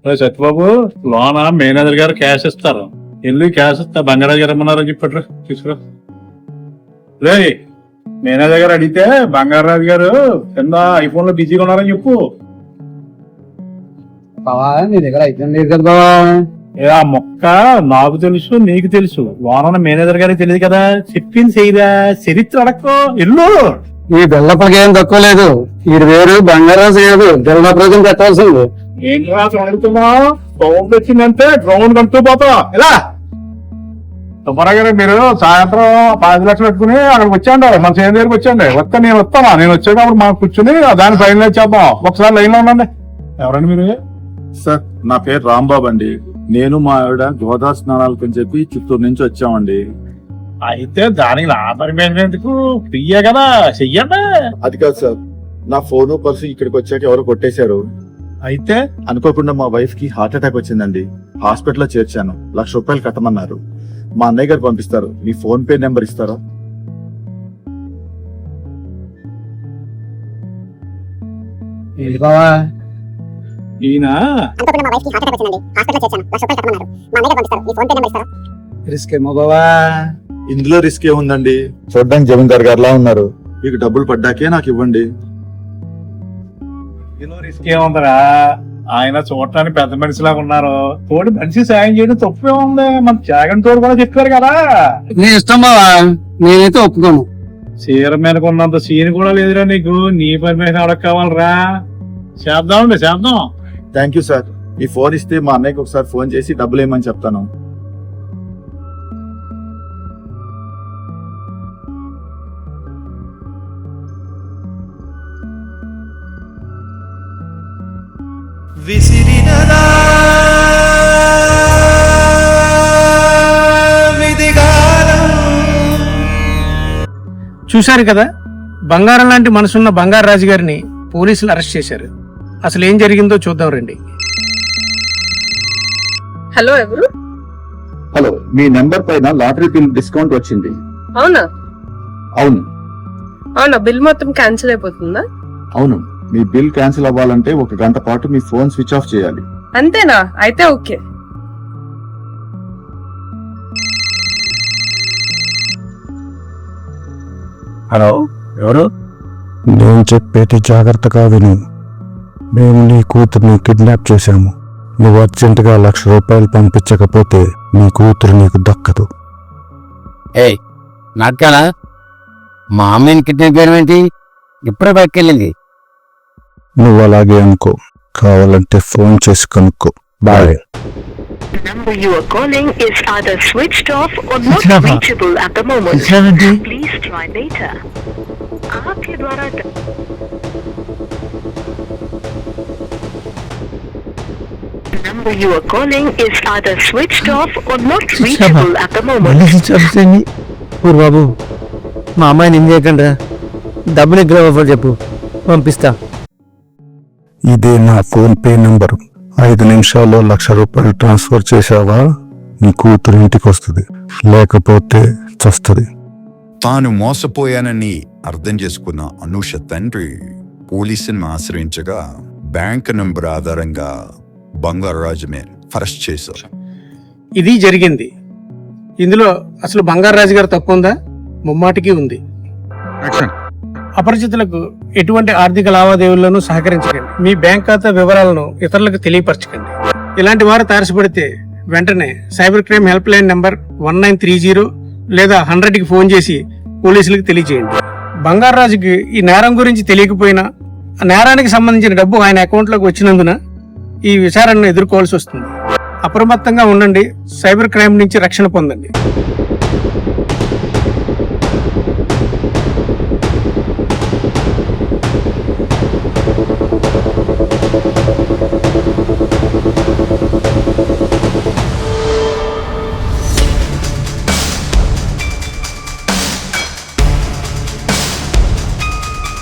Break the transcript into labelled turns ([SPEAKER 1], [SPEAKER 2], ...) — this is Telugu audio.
[SPEAKER 1] సత్యబాబు లోన మేనేజర్ గారు క్యాష్ ఇస్తారు, వెళ్ళి క్యాష్ ఇస్తా బంగారాజు గారు ఏమన్నారని చెప్పారు, తీసుకురా. రే మేనేజర్ గారు అడిగితే బంగారాజు గారు కింద ఐఫోన్ లో బిజీగా ఉన్నారని చెప్పు.
[SPEAKER 2] బావా నీ దగ్గర ఐఫోన్ లేదు కదా బావా.
[SPEAKER 1] ఆ మొక్క నాకు తెలుసు నీకు తెలుసు, లోన మేనేజర్ గారికి తెలియదు కదా. చెప్పింది చేయరా, చరిత్ర అడక్కో ఇల్లు.
[SPEAKER 2] ఈ బిల్డప్లకి ఏం తక్కువ లేదు. ఇది వేరు బంగారాజు కాదు, బిల్డప్ రోజు కట్టాల్సింది.
[SPEAKER 1] ఏం రాసి అడుగుతున్నా, సౌండ్ వచ్చిందంటే గ్రౌండ్ కంటూ పోతా. ఇలా సుబ్బారావు మీరు సాయంత్రం 5 లక్షలు పెట్టుకుని అక్కడికి వచ్చాండి, మన సేన దగ్గరికి వచ్చాండి. వస్తే నేను వస్తానా, నేను వచ్చేటప్పుడు మనం కూర్చుని దాన్ని ఫైనలైజ్ చేద్దాం. ఒకసారి లైన్ లో ఉండండి. ఎవరండి మీరు?
[SPEAKER 3] సార్ నా పేరు రాంబాబు అండి. నేను మా ఆవిడ గోదా స్నానాలకు అని చెప్పి చిత్తూరు నుంచి వచ్చామండి.
[SPEAKER 1] అయితే దానికి లాభం ఎందుకు, ఫ్రీయే కదా, చెయ్యండి.
[SPEAKER 3] అది కాదు సార్, నా ఫోను పర్సు ఇక్కడికి వచ్చాక ఎవరు కొట్టేశారు.
[SPEAKER 1] అయితే
[SPEAKER 3] అనుకోకుండా మా వైఫ్ కి హార్ట్ అటాక్ వచ్చిందండి. హాస్పిటల్లో చేర్చాను. 1,00,000 రూపాయలు కట్టమన్నారు. మా అన్నయ్య గారు పంపిస్తారు. మీ ఫోన్ పే నెంబర్ ఇస్తారా?
[SPEAKER 2] ఏంటి బావా?
[SPEAKER 1] ఈయన
[SPEAKER 2] రిస్క్ ఏమో బావా.
[SPEAKER 3] ఇందులో రిస్క్ ఏముందండి, చూడ్డానికి జమీందార్ గారులా ఉన్నారు. మీకు డబ్బులు పడ్డాకే నాకు ఇవ్వండి.
[SPEAKER 1] రిస్క్ ఏముందరా, ఆయన చూడటానికి పెద్ద మనిషిలాగా ఉన్నారు. తోటి మనిషి సాయం చేయడం తప్పే ఉంది. మన త్యాగం తోడు కూడా చెప్పారు కదా.
[SPEAKER 2] నీ ఇష్టం బావా, నేనైతే ఒప్పుకోను.
[SPEAKER 1] చీర మీదకు ఉన్నంత సీన్ కూడా లేదురా నీకు. నీ పర్మిషన్ ఎవరికి కావాలరా? చేద్దామండి, చేద్దాం.
[SPEAKER 3] Thank you sir. ఈ ఫోన్ ఇస్తే మా అన్నయ్యకి ఒకసారి ఫోన్ చేసి డబ్బులు ఏమని చెప్తాను.
[SPEAKER 4] చూశారు కదా, బంగారం లాంటి మనసున్న బంగారు రాజు గారిని పోలీసులు అరెస్ట్ చేశారు. అసలు ఏం జరిగిందో చూద్దాం రండి.
[SPEAKER 5] హలో, ఎవరు?
[SPEAKER 3] హలో, మీ నెంబర్ పైన లాటరీ బిల్ డిస్కౌంట్ వచ్చింది.
[SPEAKER 5] అవునా?
[SPEAKER 3] అవును
[SPEAKER 5] అవునా, బిల్ మొత్తం క్యాన్సిల్ అయిపోతుందా?
[SPEAKER 3] అవును. మీ బిల్ క్యాన్సిల్ అవ్వాలంటే 1 గంట పాటు మీ ఫోన్ స్విచ్ ఆఫ్ చేయాలి.
[SPEAKER 5] అంతేనా? అయితే ఓకే.
[SPEAKER 6] హలో, ఎవరు? నేను చెప్పేది జాగ్రత్తగా విను. మేము నీ కూతుర్ని కిడ్నాప్ చేశాము. నువ్వు అర్జెంటుగా 1,00,000 రూపాయలు పంపించకపోతే నీ కూతురు నీకు దక్కదు.
[SPEAKER 7] ఏయ్ నాటకాలా? మా అమ్మని కిడ్నాప్ చేయడం ఏంటి? ఇప్పుడే బయటకెళ్ళింది.
[SPEAKER 6] నువ్వు అలాగే అనుకో, కావాలంటే ఫోన్ చేసి కనుక్కో. Bye.
[SPEAKER 8] The number you are calling is either switched off or not reachable at the moment. Please try later. आपके द्वारा The number you are calling is either switched off or not reachable at the moment.
[SPEAKER 7] బాబు, మా అమ్మాయిని ఏం చేయకండి. డబ్బుని గ్రహ చెప్పు, పంపిస్తా.
[SPEAKER 6] ఇదే నా ఫోన్ పే నంబరు. 5 నిమిషాల్లో 1,00,000 రూపాయలు ట్రాన్స్ఫర్ చేశావా నీ కూతురు ఇంటికి వస్తుంది, లేకపోతే చస్తుంది.
[SPEAKER 9] తాను మోసపోయానని అర్థం చేసుకున్న అనూష తండ్రి పోలీసుని ఆశ్రయించగా బ్యాంక్ నంబర్ ఆధారంగా బంగారాజుని అరెస్ట్ చేశారు.
[SPEAKER 4] ఇది జరిగింది. ఇందులో అసలు బంగారు రాజు గారు తప్పు ఉందా? ముమ్మాటికి ఉంది. అపరిచితులకు ఎటువంటి ఆర్థిక లావాదేవీలను సహకరించకండి. మీ బ్యాంక్ ఖాతా వివరాలను ఇతరులకు తెలియపరచకండి. ఇలాంటి వారు తారసపడితే వెంటనే cyber crime help line number 1930 లేదా 100కి ఫోన్ చేసి పోలీసులకు తెలియజేయండి. బంగారు రాజుకి ఈ నేరం గురించి తెలియకపోయినా ఆ నేరానికి సంబంధించిన డబ్బు ఆయన అకౌంట్లోకి వచ్చినందున ఈ విచారణను ఎదుర్కోవాల్సి వస్తుంది. అప్రమత్తంగా ఉండండి. సైబర్ క్రైమ్ నుంచి రక్షణ పొందండి.